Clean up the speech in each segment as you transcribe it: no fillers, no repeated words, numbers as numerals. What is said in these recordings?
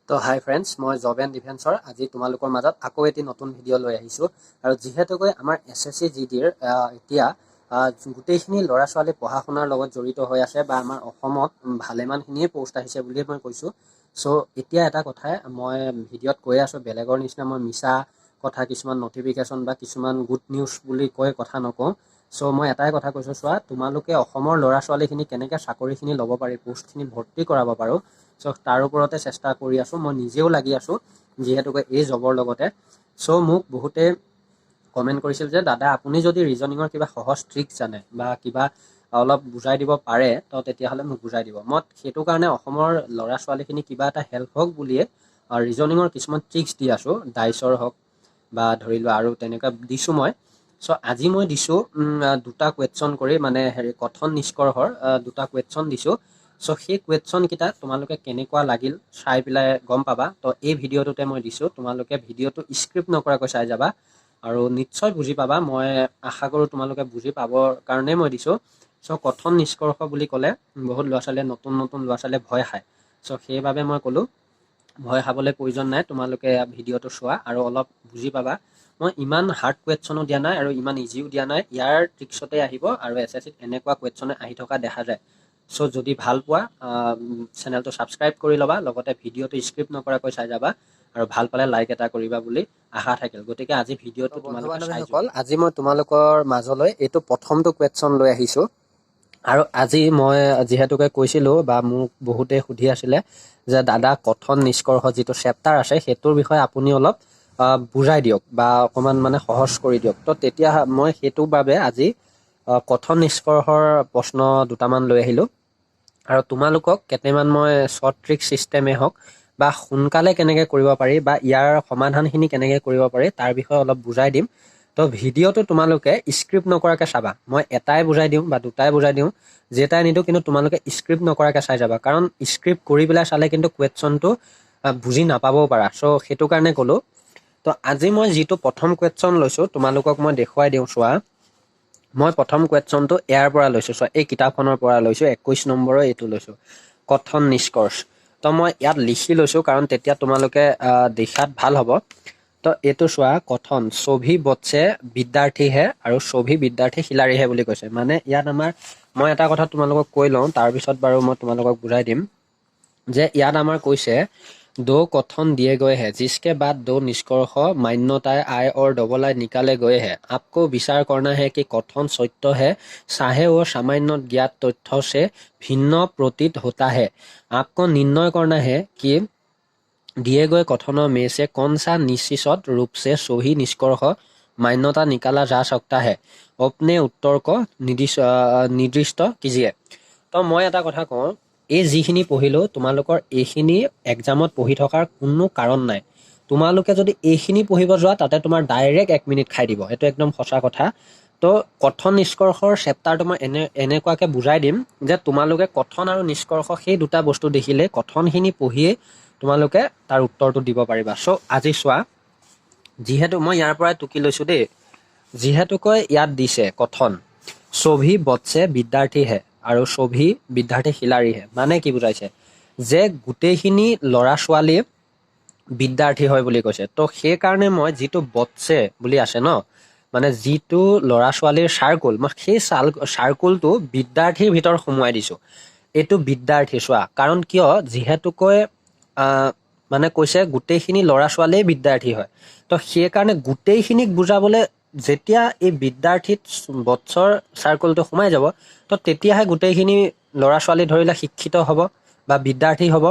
তো হাই ফ্ৰেণ্ডছ, মই job and ডিফেন্সৰ আজি তোমালোকৰ মাজত আকৌ এটি নতুন ভিডিঅ' লৈ আহিছোঁ। আৰু যিহেতুকৈ আমাৰ SSC GDৰ এতিয়া গোটেইখিনি ল'ৰা ছোৱালী পঢ়া শুনাৰ লগত জড়িত হৈ আছে বা আমাৰ অসমত ভালেমানখিনিয়ে পষ্ট আহিছে বুলিয়ে মই কৈছোঁ। চ' এতিয়া এটা কথাই মই ভিডিঅ'ত কৈ আছোঁ, বেলেগৰ নিচিনা মই মিছা কথা কিছুমান নটিফিকেশ্যন বা কিছুমান গুড নিউজ বুলি কৈ কথা নকওঁ। চ' মই এটাই কথা কৈছোঁ, চোৱা, তোমালোকে অসমৰ ল'ৰা ছোৱালীখিনি কেনেকৈ চাকৰিখিনি ল'ব পাৰি, পোষ্টখিনি ভৰ্তি কৰাব পাৰোঁ। চ' তাৰ ওপৰতে চেষ্টা কৰি আছোঁ। মই নিজেও লাগি আছোঁ যিহেতুকে এই জবৰ লগতে। চ' মোক বহুতে কমেণ্ট কৰিছিল যে দাদা, আপুনি যদি ৰিজনিঙৰ কিবা সহজ ট্ৰিক জানে বা কিবা অলপ বুজাই দিব পাৰে তো তেতিয়াহ'লে মোক বুজাই দিব। মই সেইটো কাৰণে অসমৰ ল'ৰা ছোৱালীখিনি কিবা এটা হেল্প হওক বুলিয়ে ৰিজনিঙৰ কিছুমান ট্ৰিক্স দি আছোঁ, ডাইচৰ হওক বা ধৰি লোৱা আৰু তেনেকুৱা দিছোঁ মই। চ' আজি মই দিছোঁ দুটা কুৱেশ্যন কৰি, মানে কথন নিষ্কৰ্ষৰ দুটা কুৱেশ্যন দিছোঁ। চ' সেই কুৱেশ্যনকেইটা তোমালোকে কেনেকুৱা লাগিল চাই পেলাই গম পাবা। তো এই ভিডিঅ'টোতে মই দিছোঁ, তোমালোকে ভিডিঅ'টো স্ক্ৰিপ্ট নকৰাকৈ চাই যাবা আৰু নিশ্চয় বুজি পাবা। মই আশা কৰোঁ তোমালোকে বুজি পাবৰ কাৰণেই মই দিছোঁ। চ' কথন নিষ্কৰ্ষ বুলি ক'লে বহুত ল'ৰা ছোৱালীয়ে নতুন ল'ৰা ছোৱালীয়ে ভয় খায়। চ' সেইবাবে মই ক'লোঁ ভয় খাবলৈ প্ৰয়োজন নাই, তোমালোকে ভিডিঅ'টো চোৱা আৰু অলপ বুজি পাবা। মই ইমান হাৰ্ড কুৱেশ্যনো দিয়া নাই আৰু ইমান ইজিও দিয়া নাই, ইয়াৰ ট্ৰিক্সতে আহিব আৰু SSCত এনেকুৱা কুৱেশ্যনে আহি থকা দেখা যায়। চ' যদি ভাল পোৱা চেনেলটো ছাবস্ক্ৰাইব কৰি ল'বা, লগতে ভিডিঅ'টো স্ক্ৰিপ্ট নকৰাকৈ চাই যাবা আৰু ভাল পালে লাইক এটা কৰিবা বুলি আশা থাকিল। গতিকে আজি ভিডিঅ'টো তোমালোকে চাই যোৱা। আজি মই তোমালোকৰ মাজলৈ এইটো প্ৰথমটো কুৱেশ্যন লৈ আহিছোঁ। আৰু আজি মই যিহেতুকে কৈছিলোঁ বা মোক বহুতে সুধি আছিলে যে দাদা, কথন নিষ্কৰ্ষ যিটো চেপ্টাৰ আছে সেইটোৰ বিষয়ে আপুনি অলপ বুজাই দিয়ক বা অকণমান মানে সহজ কৰি দিয়ক। তো তেতিয়া মই সেইটো বাবে আজি কথন নিষ্কৰ্ষৰ প্ৰশ্ন দুটামান লৈ আহিলোঁ আৰু তোমালোকক কেইটামান মই শ্বৰ্ট ট্ৰিক ছিষ্টেমে হওক বা সোনকালে কেনেকৈ কৰিব পাৰি বা ইয়াৰ সমাধানখিনি কেনেকৈ কৰিব পাৰি তাৰ বিষয়ে অলপ বুজাই দিম। তো ভিডিঅ'টো তোমালোকে স্ক্ৰিপ্ট নকৰাকৈ চাবা। মই এটাই বুজাই দিওঁ বা দুটাই বুজাই দিওঁ, যেটাই নিদিওঁ, কিন্তু তোমালোকে স্ক্ৰিপ্ট নকৰাকৈ চাই যাবা। কাৰণ স্ক্ৰিপ্ট কৰি পেলাই চালে কিন্তু কুৱেশ্যনটো বুজি নাপাবও পাৰা। চ' সেইটো কাৰণে ক'লোঁ। তো আজি মই যিটো প্ৰথম কুৱেশ্যন লৈছোঁ তোমালোকক মই দেখুৱাই দিওঁ, চোৱা। মই প্ৰথম কুৱেশ্যনটো ইয়াৰ পৰা লৈছোঁ, চোৱা, এই কিতাপখনৰ পৰা লৈছোঁ। 21 নম্বৰৰ এইটো লৈছোঁ, কথন নিষ্কৰ্ষ। তো মই ইয়াত লিখি লৈছোঁ কাৰণ তেতিয়া তোমালোকে দেখাত ভাল হ'ব। তো এইটো চোৱা, কথন ছভি বচ্চে বিদ্যাৰ্থী হে আৰু ছভি বিদ্যাৰ্থী খিলাৰী হে বুলি কৈছে। মানে ইয়াত মই এটা কথা তোমালোকক কৈ লওঁ, তাৰপিছত বাৰু মই তোমালোকক বুজাই দিম যে ইয়াত আমাৰ কৈছে दो कथन दिए गए हैं जिसके बाद दो निष्कर्ष मान्यताएं आई और डबल आई निकाले गए हैं। आपको विचार करना है कि कथन सत्य है, चाहे वो सामान्य ज्ञात तथ्य से भिन्न प्रतीत होता है। आपको निर्णय करना है कि दिए गए कथनों में से कौन सा निश्चित रूप से सही निष्कर्ष मान्यता निकाला जा सकता है। अपने उत्तर को निर्दिष्ट कीजिए। तो मैं এটা কথা কওঁ, এই যিখিনি পঢ়িলোঁ তোমালোকৰ এইখিনি এক্সামত পঢ়ি থকাৰ কোনো কাৰণ নাই। তোমালোকে যদি এইখিনি পঢ়িব যোৱা তাতে তোমাৰ ডাইৰেক্ট 1 মিনিট খাই দিব, এইটো একদম সঁচা কথা। তো কথন নিষ্কৰ্ষৰ চেপ্টাৰটো মই এনেকুৱাকৈ বুজাই দিম যে তোমালোকে কথন আৰু নিষ্কৰ্ষ সেই দুটা বস্তু দেখিলে কথনখিনি পঢ়িয়ে তোমালোকে তাৰ উত্তৰটো দিব পাৰিবা। চ' আজি চোৱা, যিহেতু মই ইয়াৰ পৰাই টুকি লৈছোঁ দেই, যিহেতুকৈ ইয়াত দিছে কথন ছভি বচ্চে বিদ্যাৰ্থী হে আৰু ছভি বিদ্যাৰ্থী খিলাৰী হে, মানে কি বুজাইছে যে গোটেইখিনি ল'ৰা ছোৱালী বিদ্যাৰ্থী হয় বুলি কৈছে। তো সেইকাৰণে মই যিটো বচ্চে বুলি আছে ন, মানে যিটো ল'ৰা ছোৱালীৰ চাৰ্কুল, মই সেই চাৰ্কুলটো বিদ্যাৰ্থীৰ ভিতৰত সোমোৱাই দিছোঁ। এইটো বিদ্যাৰ্থী, চোৱা, কাৰণ কিয়, যিহেতুকৈ মানে কৈছে গোটেইখিনি ল'ৰা ছোৱালীয়ে বিদ্যাৰ্থী হয়। তো সেইকাৰণে গোটেইখিনিক বুজাবলৈ যেতিয়া এই বিদ্যাৰ্থীত বচ্চৰ চাৰ্কুলটো সোমাই যাব, তো তেতিয়াহে গোটেইখিনি ল'ৰা ছোৱালী ধৰিলে শিক্ষিত হ'ব বা বিদ্যাৰ্থী হ'ব।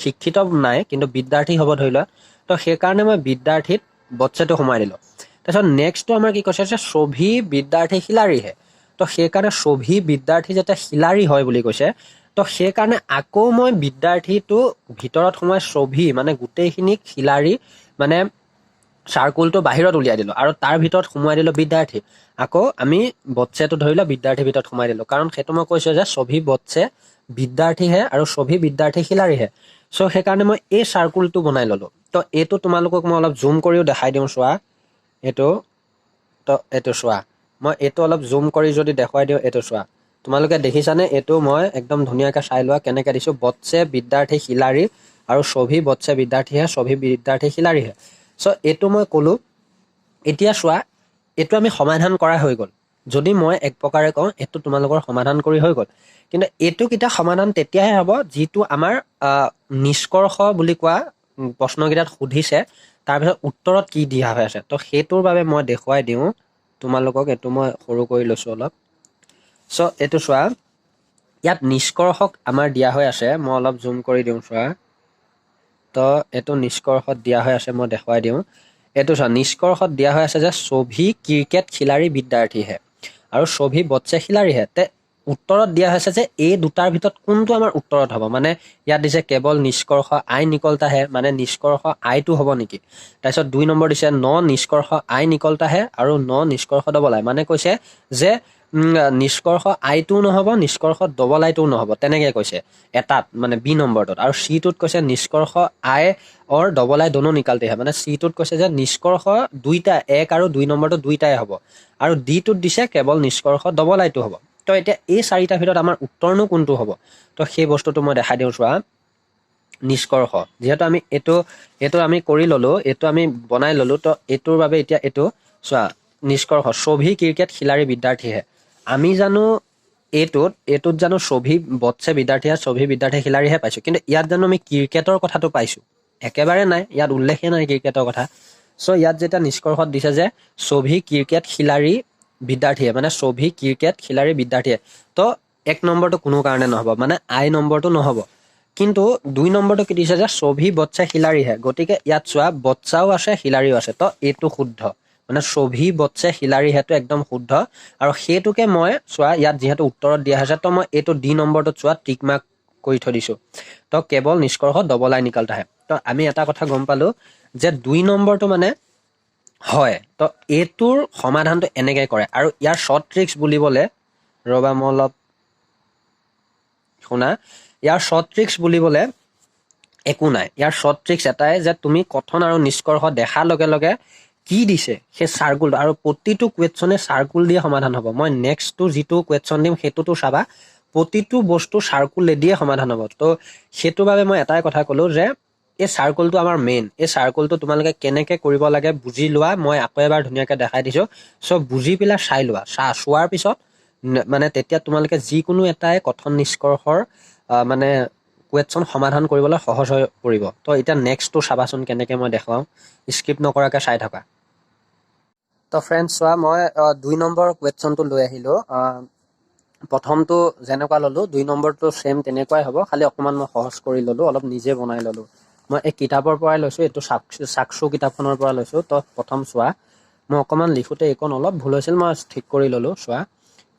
শিক্ষিত নাই কিন্তু বিদ্যাৰ্থী হ'ব ধৰি লোৱা। তো সেইকাৰণে মই বিদ্যাৰ্থীত বচ্চেটো সোমাই দিলোঁ। তাৰপিছত নেক্সটটো আমাৰ কি কৈছে যে ছভি বিদ্যাৰ্থী খিলাৰীহে। তো সেইকাৰণে ছভি বিদ্যাৰ্থী যেতিয়া খিলাৰী হয় বুলি কৈছে, তো সেইকাৰণে আকৌ মই বিদ্যাৰ্থীটো ভিতৰত সোমাই ছভি মানে গোটেইখিনি খিলাৰী মানে চাৰ্কুলটো বাহিৰত উলিয়াই দিলোঁ আৰু তাৰ ভিতৰত সোমোৱাই দিলোঁ বিদ্যাৰ্থী। আকৌ আমি বচ্চেটো ধৰি লওঁ বিদ্যাৰ্থীৰ ভিতৰত সোমাই দিলোঁ, কাৰণ সেইটো মই কৈছোঁ যে ছভি বচ্চে বিদ্যাৰ্থীহে আৰু ছভি বিদ্যাৰ্থী খিলাৰীহে। চ' সেইকাৰণে মই এই চাৰ্কুলটো বনাই ল'লোঁ। তো এইটো তোমালোকক মই অলপ জুম কৰিও দেখাই দিওঁ, চোৱা এইটো। তো এইটো চোৱা, মই এইটো অলপ জুম কৰি যদি দেখুৱাই দিওঁ, এইটো চোৱা, তোমালোকে দেখিছানে? এইটো মই একদম ধুনীয়াকৈ চাই লোৱা কেনেকৈ দিছোঁ, বচ্চে বিদ্যাৰ্থী খিলাৰী আৰু ছভি বৎসে বিদ্যাৰ্থীহে ছভি বিদ্যাৰ্থী খিলাৰীহে। চ' এইটো মই ক'লোঁ। এতিয়া চোৱা, এইটো আমি সমাধান কৰা হৈ গ'ল। যদি মই এক প্ৰকাৰে কওঁ এইটো তোমালোকৰ সমাধান কৰি হৈ গ'ল, কিন্তু এইটো কেইটা সমাধান তেতিয়াহে হ'ব যিটো আমাৰ নিষ্কৰ্ষ বুলি কোৱা প্ৰশ্নকেইটাত সুধিছে, তাৰপিছত উত্তৰত কি দিয়া হৈ আছে। তো সেইটোৰ বাবে মই দেখুৱাই দিওঁ তোমালোকক। এইটো মই সৰু কৰি লৈছোঁ অলপ। চ' এইটো চোৱা, ইয়াত নিষ্কৰ্ষক আমাৰ দিয়া হৈ আছে, মই অলপ জুম কৰি দিওঁ চোৱা। তো এইটো নিষ্কৰ্ষত দিয়া হৈ আছে, মই দেখুৱাই দিওঁ। এইটো চোৱা, নিষ্কৰ্ষত দিয়া হৈ আছে যে ছভি ক্ৰিকেট খিলাৰী বিদ্যাৰ্থীহে আৰু ছভি বৎসে খিলাৰীহে। তে উত্তৰত দিয়া হৈছে যে এই দুটাৰ ভিতৰত কোনটো আমাৰ উত্তৰত হ'ব। মানে ইয়াত দিছে কেৱল নিষ্কৰ্ষ আই নিকলতাহে, মানে নিষ্কৰ্ষ আইটো হ'ব নেকি। তাৰপিছত 2 নম্বৰ দিছে ন নিষ্কৰ্ষ আই নিকলতাহে আৰু ন নিষ্কৰ্ষ ডবল আই। মানে কৈছে যে নিষ্কৰ্ষ আইটোও নহ'ব, নিষ্কৰ্ষ ডবল আইটোও নহ'ব, তেনেকৈ কৈছে এটাত, মানে বি নম্বৰটোত। আৰু চিটোত কৈছে নিষ্কৰ্ষ আই অৰ ডবল আই দনো নিকালতেহে, মানে চিটোত কৈছে যে নিষ্কৰ্ষ দুইটা 1 আৰু 2 নম্বৰটো দুইটাই হ'ব। আৰু ডিটোত দিছে কেৱল নিষ্কৰ্ষ ডবল আইটো হ'ব। তো এতিয়া এই 4টাৰ ভিতৰত আমাৰ উত্তৰনো কোনটো হ'ব। তো সেই বস্তুটো মই দেখাই দিওঁ চোৱা। নিষ্কৰ্ষ, যিহেতু আমি এইটো আমি কৰি ল'লোঁ, এইটো আমি বনাই ল'লোঁ। তো এইটোৰ বাবে এতিয়া এইটো চোৱা, নিষ্কৰ্ষ ছভি ক্ৰিকেট খিলাৰী বিদ্যাৰ্থীহে। আমি জানো এইটোত জানো ছভি বৎসে বিদ্যাৰ্থীহে ছভি বিদ্যাৰ্থী খিলাৰীহে পাইছোঁ, কিন্তু ইয়াত জানো আমি ক্ৰিকেটৰ কথাটো পাইছোঁ? একেবাৰে নাই, ইয়াত উল্লেখেই নাই ক্ৰিকেটৰ কথা। চ' ইয়াত যেতিয়া নিষ্কৰ্ষত দিছে যে ছভি ক্ৰিকেট খিলাৰী বিদ্যাৰ্থীয়ে, মানে ছভি ক্ৰিকেট খিলাৰী বিদ্যাৰ্থীয়ে, তো 1 নম্বৰটো কোনো কাৰণে নহ'ব, মানে আই নম্বৰটো নহ'ব। কিন্তু 2 নম্বৰটো কি দিছে যে ছভি বৎসে খিলাৰীহে, গতিকে ইয়াত চোৱা বৎসাও আছে খিলাৰীও আছে। তো এইটো শুদ্ধ, মানে ছভি বৎসে খিলাৰীহেটো একদম শুদ্ধ। আৰু সেইটোকে মই চোৱা, ইয়াত যিহেতু উত্তৰত দিয়া হৈছে, তো মই এইটো ডি নম্বৰটোত চোৱা টিক মাৰ্ক কৰি থৈ দিছোঁ। তো কেৱল নিষ্কৰ্ষ ডবল আই নিকালতাহে। তো আমি এটা কথা গম পালোঁ যে 2 নম্বৰটো মানে হয়। তো এইটোৰ সমাধানটো এনেকৈ কৰে। আৰু ইয়াৰ শ্বৰ্ট ট্ৰিক্স বুলিবলৈ, ৰ'বা মই অলপ শুনা, ইয়াৰ শ্বৰ্ট ট্ৰিক্স বুলিবলৈ একো নাই। ইয়াৰ শ্বৰ্ট ট্ৰিক্স এটাই যে তুমি কথন আৰু নিষ্কৰ্ষ দেখাৰ লগে লগে কি দিছে সেই চাৰ্কুল, আৰু প্ৰতিটো কুৱেশ্যনে চাৰ্কুল দিয়ে সমাধান হ'ব। মই নেক্সটটো যিটো কুৱেশ্যন দিম সেইটোতো চাবা, প্ৰতিটো বস্তু চাৰ্কুলেদিয়ে সমাধান হ'ব। তো সেইটোৰ বাবে মই এটাই কথা ক'লোঁ যে এই চাৰ্কুলটো আমাৰ মেইন। এই চাৰ্কুলটো তোমালোকে কেনেকৈ কৰিব লাগে বুজি লোৱা। মই আকৌ এবাৰ ধুনীয়াকৈ দেখাই দিছোঁ। চ' বুজি পেলাই চাই লোৱা। চোৱাৰ পিছত মানে তেতিয়া তোমালোকে যিকোনো এটাই কথন নিষ্কৰ্ষৰ মানে কুৱেশ্যন সমাধান কৰিবলৈ সহজ হৈ পৰিব। তো এতিয়া নেক্সটটো চাবাচোন কেনেকৈ মই দেখুৱাওঁ, স্কিপ নকৰাকৈ চাই থকা। তো ফ্ৰেণ্ডছ চোৱা, মই 2 নম্বৰ কুৱেশ্যনটো লৈ আহিলোঁ। প্ৰথমটো যেনেকুৱা ল'লোঁ 2 নম্বৰটো ছেম তেনেকুৱাই হ'ব, খালি অকণমান মই সহজ কৰি ল'লোঁ, অলপ নিজে বনাই ল'লোঁ। মই এই কিতাপৰ পৰাই লৈছোঁ, এইটো চাকচু কিতাপখনৰ পৰা লৈছোঁ। তো প্ৰথম চোৱা, মই অকণমান লিখোঁতে এইকণ অলপ ভুল হৈছিল, মই ঠিক কৰি ল'লোঁ। চোৱা,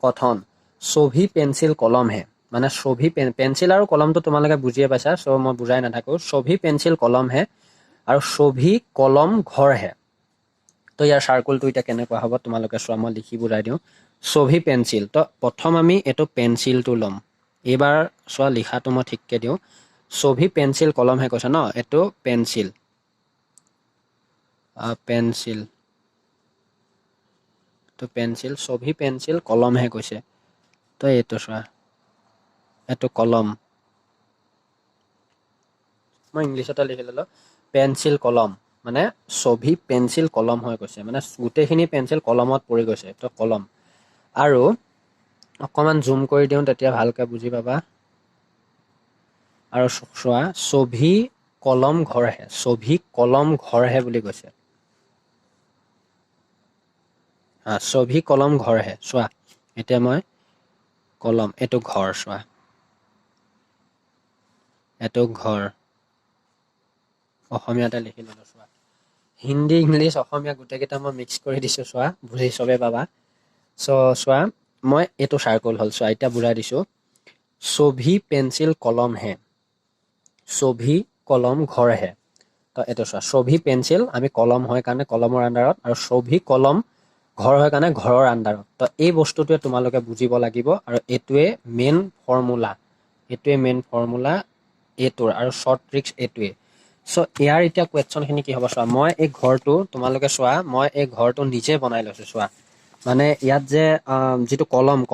কথন ছভি পেঞ্চিল কলমহে, মানে ছভি পেঞ্চিল আৰু কলমটো তোমালোকে বুজিয়ে পাইছা, চ' মই বুজাই নাথাকোঁ। ছভি পেঞ্চিল কলমহে আৰু ছভি কলম ঘৰহে। তো ইয়াৰ চাৰ্কুলটো এতিয়া কেনেকুৱা হ'ব তোমালোকে চোৱা, মই লিখি বুজাই দিওঁ। ছভি পেঞ্চিল, তো প্ৰথম আমি এইটো পেঞ্চিলটো ল'ম। এইবাৰ চোৱা লিখাটো মই ঠিককৈ দিওঁ। ছভি পেঞ্চিল কলমহে কৈছে ন, এইটো পেঞ্চিল, পেঞ্চিল, তো পেঞ্চিল, ছভি পেঞ্চিল কলমহে কৈছে। তো এইটো চোৱা, এইটো কলম, মই ইংলিছতে লিখি ল'লোঁ, পেঞ্চিল কলম, মানে ছভি পেঞ্চিল কলম হৈ গৈছে, মানে গোটেইখিনি পেঞ্চিল কলমত পৰি গৈছে। তো কলম। আৰু অকণমান জুম কৰি দিওঁ তেতিয়া ভালকৈ বুজি পাবা। আৰু চোৱা, ছভি কলম ঘৰহে, ছভি কলম ঘৰহে বুলি কৈছে। ছভি কলম ঘৰহে। চোৱা এতিয়া মই কলম, এইটো ঘৰ, চোৱা এইটো ঘৰ, অসমীয়াতে লিখি ল'লোঁ। চোৱা, হিন্দী ইংলিছ অসমীয়া গোটেইকেইটা মই মিক্স কৰি দিছোঁ, চোৱা বুজি চবেই পাবা। চ' চোৱা, মই এইটো চাৰ্কুল হ'ল। চোৱা এতিয়া বুজাই দিছোঁ। ছভি পেঞ্চিল কলমহে, ছভি কলম ঘৰহে। তো এইটো চোৱা, ছভি পেঞ্চিল আমি কলম হয় কাৰণে কলমৰ আণ্ডাৰত, আৰু ছভি কলম ঘৰ হয় কাৰণে ঘৰৰ আণ্ডাৰত। তো এই বস্তুটোৱে তোমালোকে বুজিব লাগিব, আৰু এইটোৱে মেইন ফৰ্মুলা, এইটোৰ, আৰু শ্বৰ্ট ট্ৰিক্স এইটোৱে। চ' ইয়াৰ এতিয়া কুৱেশ্যনখিনি কি হ'ব চোৱা, মই এই ঘৰটো তোমালোকে চোৱা, মই এই ঘৰটো নিজে বনাই লৈছোঁ। চোৱা, মানে ইয়াত যে যিটো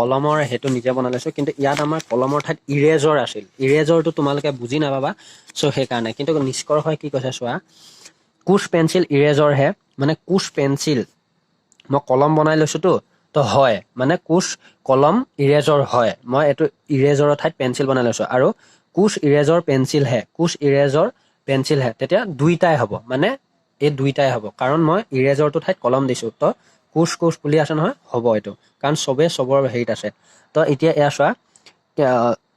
কলমৰ সেইটো নিজে বনাই লৈছোঁ, কিন্তু ইয়াত আমাৰ কলমৰ ঠাইত ইৰেজৰ আছিল। ইৰেজৰটো তোমালোকে বুজি নাপাবা, চ' সেইকাৰণে। কিন্তু নিষ্কৰ্ষই কি কৈছে চোৱা, কুছ পেঞ্চিল ইৰেজৰহে, মানে কুছ পেঞ্চিল মই কলম বনাই লৈছোঁতো, তো হয় মানে কুছ কলম ইৰেজৰ হয়, মই এইটো ইৰেজৰৰ ঠাইত পেঞ্চিল বনাই লৈছোঁ। আৰু কুছ ইৰেজৰ পেঞ্চিলহে, তেতিয়া দুইটাই হ'ব, মানে এই দুইটাই হ'ব, কাৰণ মই ইৰেজৰটো ঠাইত কলম দিছোঁ। তো কুছ বুলি আছে নহয়, হ'ব এইটো, কাৰণ চবৰ হেৰিত আছে। তো এতিয়া এয়া চোৱা,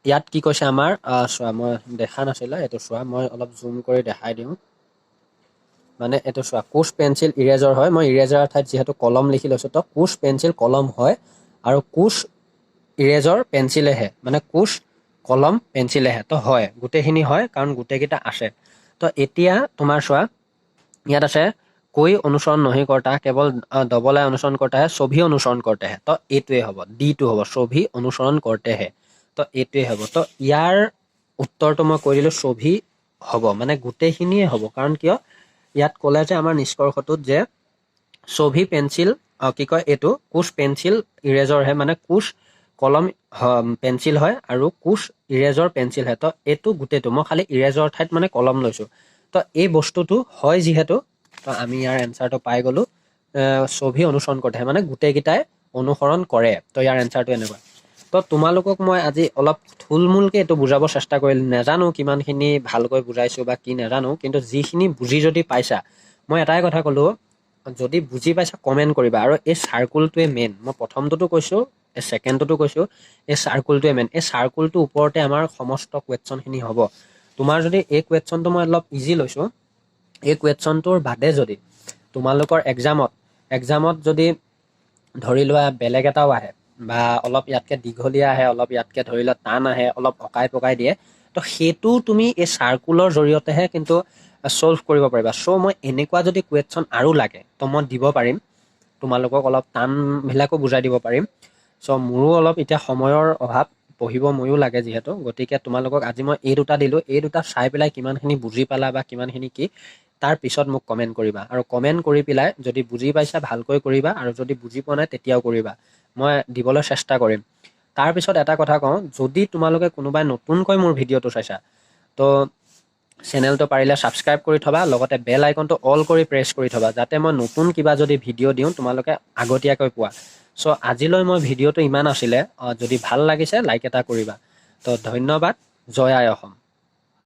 ইয়াত কি কৈছে আমাৰ, চোৱা মই দেখা নাছিলে, এইটো চোৱা মই অলপ জুম কৰি দেখাই দিওঁ। মানে এইটো চোৱা, কুছ পেঞ্চিল ইৰেজৰ হয়, মই ইৰেজাৰৰ ঠাইত যিহেতু কলম লিখি লৈছোঁ, তো কুছ পেঞ্চিল কলম হয়, আৰু কুছ ইৰেজৰ পেঞ্চিলেহে, মানে কুছ কলম পেঞ্চিলেহে, তো হয় গোটেইখিনি হয়, কাৰণ গোটেইকেইটা আছে। তো এতিয়া তোমাৰ চোৱা, ইয়াত আছে कोई অনুসৰণ नहीं करता কেৱল ডবল আই অনুসৰণ करता है, सभी অনুসৰণ करते हैं। তো এইটোৱে হ'ব, ডিটো হ'ব, सभी অনুসৰণ करते हैं। তো এইটোৱে হ'ব। তো ইয়াৰ উত্তৰটো মই কৈ দিলোঁ, सभी হ'ব, মানে গোটেইখিনিয়ে হ'ব। কাৰণ কিয়, ইয়াত ক'লে যে আমাৰ নিষ্কৰ্ষটোত যে सभी পেঞ্চিল কি কয় এইটো কুছ পেঞ্চিল ইৰেজৰহে, মানে কুছ কলম পেঞ্চিল হয়, আৰু কুছ ইৰেজৰ পেঞ্চিল হয়। তো এইটো গোটেইটো, মই খালি ইৰেজৰ ঠাইত মানে কলম লৈছোঁ। তো এই বস্তুটো হয় যিহেতু, তো আমি ইয়াৰ এনচাৰটো পাই গ'লোঁ। সभी অনুসৰণ কৰতে মানে গোটেইকেইটাই অনুসৰণ কৰে। তো ইয়াৰ এনচাৰটো এনেকুৱা। তো তোমালোকক মই আজি অলপ থুলমূলকৈ এইটো বুজাব চেষ্টা কৰিলোঁ। নাজানো কিমানখিনি ভালকৈ বুজাইছোঁ বা কি নাজানো, কিন্তু যিখিনি বুজি যদি পাইছা, মই এটাই কথা ক'লোঁ, যদি বুজি পাইছা কমেণ্ট কৰিবা। আৰু এই চাৰ্কুলটোৱে মেইন, মই প্ৰথমটোতো কৈছোঁ, এই ছেকেণ্ডটোতো কৈছোঁ, এই চাৰ্কুলটোৱে মেইন। এই চাৰ্কুলটোৰ ওপৰতে আমাৰ সমস্ত কুৱেশ্যনখিনি হ'ব। তোমাৰ যদি এই কুৱেশ্যনটো মই অলপ ইজি লৈছোঁ, এই কুৱেশ্যনটোৰ বাদে যদি তোমালোকৰ এক্সামত যদি ধৰি লোৱা বেলেগ এটাও আহে, বা অলপ ইয়াতকৈ দীঘলীয়া আহে, অলপ ইয়াতকৈ ধৰি লোৱা টান আহে, অলপ অকাই পকাই দিয়ে, তো সেইটো তুমি এই চাৰ্কুলৰ জৰিয়তেহে কিন্তু ছল্ভ কৰিব পাৰিবা। চ' মই এনেকুৱা যদি কুৱেশ্যন আৰু লাগে, তো মই দিব পাৰিম তোমালোকক, অলপ টানবিলাকো বুজাই দিব পাৰিম। চ' মোৰো অলপ এতিয়া সময়ৰ অভাৱ, পঢ়িব ময়ো লাগে যিহেতু, গতিকে তোমালোকক আজি মই এই দুটা দিলোঁ। এই দুটা চাই পেলাই কিমানখিনি বুজি পালা বা কিমানখিনি কি, তাৰ পিছত মোক কমেণ্ট কৰিবা। আৰু কমেণ্ট কৰি পেলাই যদি বুজি পাইছা ভালকৈ কৰিবা, আৰু যদি বুজি পোৱা নাই তেতিয়াও কৰিবা, মই দিবলৈ চেষ্টা কৰিম। তাৰপিছত এটা কথা কওঁ, যদি তোমালোকে কোনোবাই নতুনকৈ মোৰ ভিডিঅ'টো চাইছা, তো চেনেলটো পাৰিলে ছাবস্ক্ৰাইব কৰি থবা, লগতে বেল আইকনটো অল কৰি প্ৰেছ কৰি থবা, যাতে মই নতুন কিবা যদি ভিডিঅ' দিওঁ তোমালোকে আগতীয়াকৈ পোৱা। চ' আজিলৈ মই ভিডিঅ'টো ইমান আছিলে, যদি ভাল লাগিছে লাইক এটা কৰিবা। তো ধন্যবাদ, জয় আই অসম।